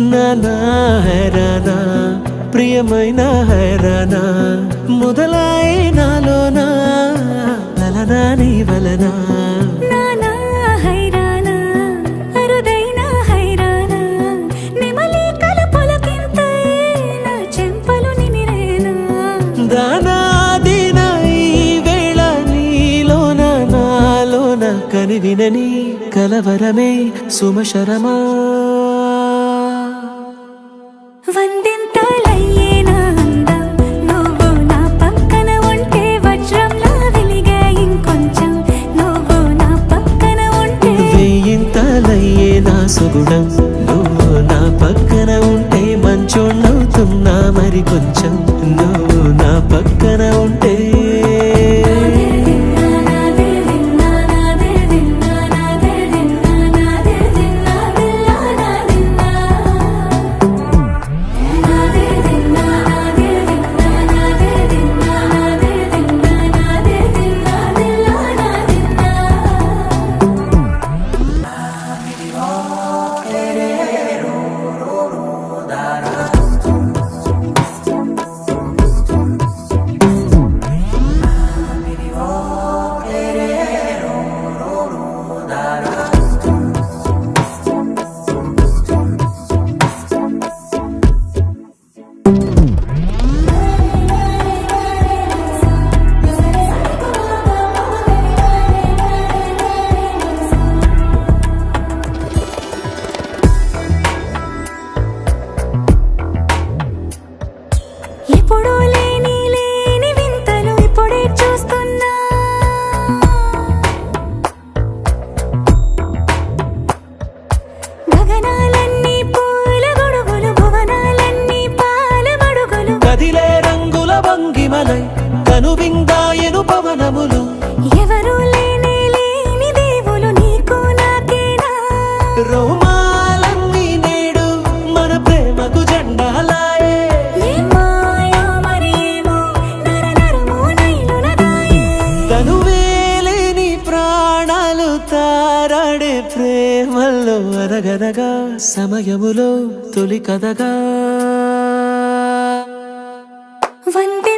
నానా హైరానా ప్రియమైన హైరానా మొదలాయి నాలోనా లలనా నీ వలనా నానా హైరానా అరుదైన హైరానా నెమలి కలపులకింతై నా చెంపలు నిమిరేనా దానా దినా ఈ వేళ నీలోన నాలోన కనివినని కలవరమే సుమశరమా వందింతలయ్యేనా అందం నువ్వు నా పక్కన ఉంటే వజ్రంలా వెలిగే ఇంకొంచెం నువ్వు నా పక్కన ఉంటే వేయింతలయ్యే నా సుగుణం నువ్వు నా పక్కన ఉంటే మంచోణ్ణవుతున్నా మరి కొంచెం నువ్వు నా పక్కన ఉంటే ఎప్పుడూ లేని వింతలు ఇప్పుడే చూస్తున్నా గగనాలన్నీ పూల గొడుగులు భువనాలన్నీ పాల మడుగులు కదిలే రంగుల భంగిమలై కనువిందాయను పవనములు ఎవరూ లేని దేవులు నీకు నాకేనా రోమాలన్నీ నేడు మన ప్రేమకు జెండాలాయే తనువేలేని ప్రాణాలు తారాడే ప్రేమల్లో అనగనగా సమయములో తొలి కథగా వందే